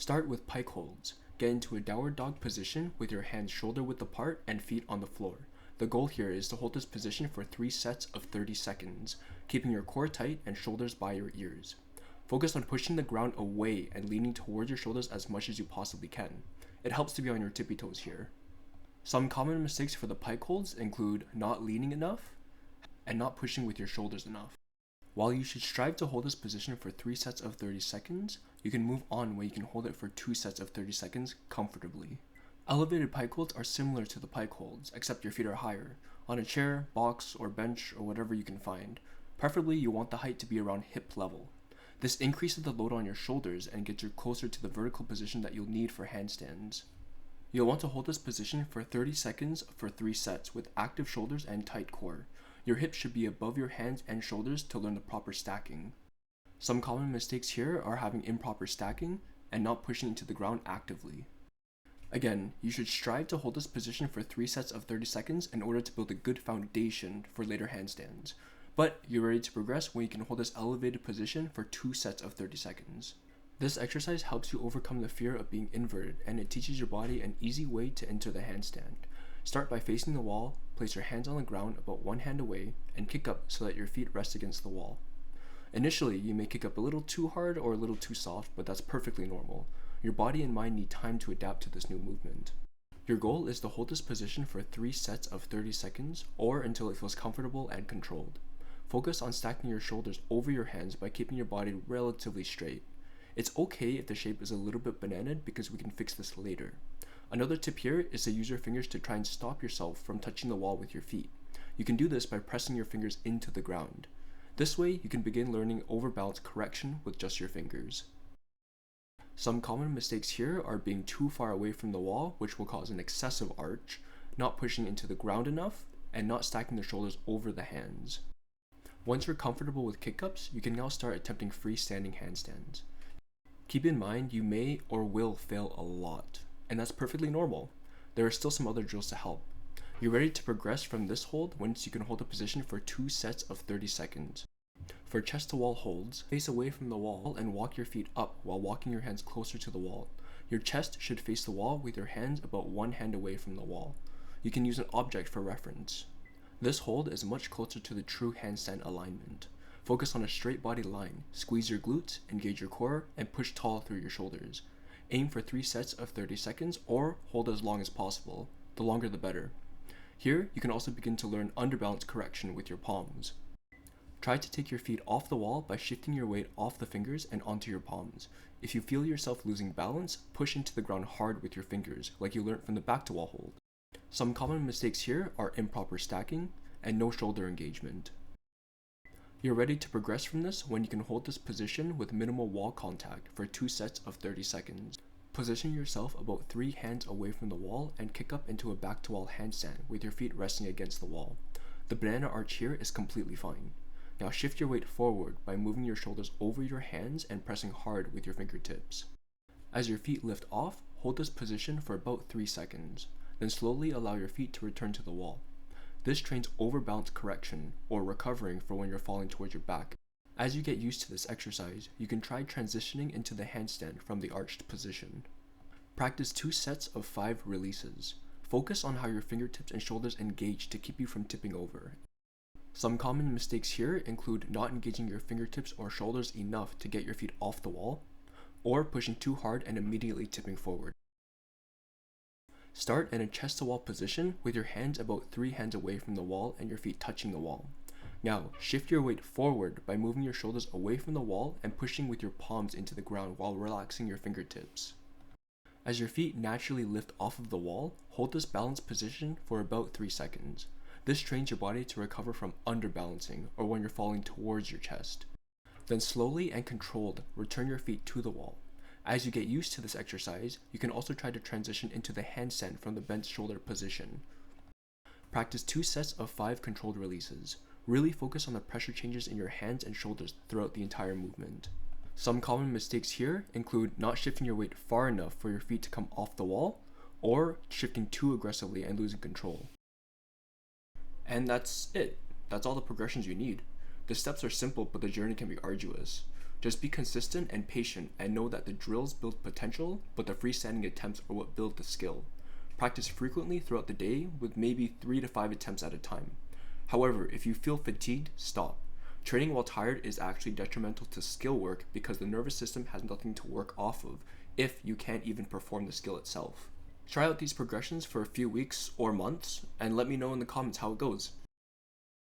Start with pike holds. Get into a downward dog position with your hands shoulder width apart and feet on the floor. The goal here is to hold this position for 3 sets of 30 seconds, keeping your core tight and shoulders by your ears. Focus on pushing the ground away and leaning towards your shoulders as much as you possibly can. It helps to be on your tippy toes here. Some common mistakes for the pike holds include not leaning enough and not pushing with your shoulders enough. While you should strive to hold this position for 3 sets of 30 seconds, you can move on where you can hold it for 2 sets of 30 seconds comfortably. Elevated pike holds are similar to the pike holds, except your feet are higher, on a chair, box, or bench, or whatever you can find. Preferably, you want the height to be around hip level. This increases the load on your shoulders and gets you closer to the vertical position that you'll need for handstands. You'll want to hold this position for 30 seconds for 3 sets with active shoulders and tight core. Your hips should be above your hands and shoulders to learn the proper stacking. Some common mistakes here are having improper stacking and not pushing into the ground actively. Again, you should strive to hold this position for 3 sets of 30 seconds in order to build a good foundation for later handstands. But you're ready to progress when you can hold this elevated position for 2 sets of 30 seconds. This exercise helps you overcome the fear of being inverted, and it teaches your body an easy way to enter the handstand. Start by facing the wall, place your hands on the ground about 1 hand away, and kick up so that your feet rest against the wall. Initially, you may kick up a little too hard or a little too soft, but that's perfectly normal. Your body and mind need time to adapt to this new movement. Your goal is to hold this position for 3 sets of 30 seconds or until it feels comfortable and controlled. Focus on stacking your shoulders over your hands by keeping your body relatively straight. It's okay if the shape is a little bit bananaed because we can fix this later. Another tip here is to use your fingers to try and stop yourself from touching the wall with your feet. You can do this by pressing your fingers into the ground. This way, you can begin learning overbalance correction with just your fingers. Some common mistakes here are being too far away from the wall, which will cause an excessive arch, not pushing into the ground enough, and not stacking the shoulders over the hands. Once you're comfortable with kick-ups, you can now start attempting freestanding handstands. Keep in mind you may or will fail a lot, and that's perfectly normal. There are still some other drills to help. You're ready to progress from this hold once you can hold a position for 2 sets of 30 seconds. For chest to wall holds, face away from the wall and walk your feet up while walking your hands closer to the wall. Your chest should face the wall with your hands about 1 hand away from the wall. You can use an object for reference. This hold is much closer to the true handstand alignment. Focus on a straight body line, squeeze your glutes, engage your core, and push tall through your shoulders. Aim for 3 sets of 30 seconds or hold as long as possible. The longer the better. Here, you can also begin to learn underbalance correction with your palms. Try to take your feet off the wall by shifting your weight off the fingers and onto your palms. If you feel yourself losing balance, push into the ground hard with your fingers, like you learned from the back to wall hold. Some common mistakes here are improper stacking and no shoulder engagement. You're ready to progress from this when you can hold this position with minimal wall contact for 2 sets of 30 seconds. Position yourself about 3 hands away from the wall and kick up into a back to wall handstand with your feet resting against the wall. The banana arch here is completely fine. Now shift your weight forward by moving your shoulders over your hands and pressing hard with your fingertips. As your feet lift off, hold this position for about 3 seconds. Then slowly allow your feet to return to the wall. This trains overbalance correction, or recovering for when you're falling towards your back. As you get used to this exercise, you can try transitioning into the handstand from the arched position. Practice 2 sets of 5 releases. Focus on how your fingertips and shoulders engage to keep you from tipping over. Some common mistakes here include not engaging your fingertips or shoulders enough to get your feet off the wall, or pushing too hard and immediately tipping forward. Start in a chest to wall position with your hands about 3 hands away from the wall and your feet touching the wall. Now, shift your weight forward by moving your shoulders away from the wall and pushing with your palms into the ground while relaxing your fingertips. As your feet naturally lift off of the wall, hold this balanced position for about 3 seconds. This trains your body to recover from underbalancing or when you're falling towards your chest. Then slowly and controlled, return your feet to the wall. As you get used to this exercise, you can also try to transition into the handstand from the bent shoulder position. Practice 2 sets of 5 controlled releases. Really focus on the pressure changes in your hands and shoulders throughout the entire movement. Some common mistakes here include not shifting your weight far enough for your feet to come off the wall, or shifting too aggressively and losing control. And that's it. That's all the progressions you need. The steps are simple, but the journey can be arduous. Just be consistent and patient and know that the drills build potential, but the freestanding attempts are what build the skill. Practice frequently throughout the day with maybe 3 to 5 attempts at a time. However, if you feel fatigued, stop. Training while tired is actually detrimental to skill work because the nervous system has nothing to work off of if you can't even perform the skill itself. Try out these progressions for a few weeks or months and let me know in the comments how it goes.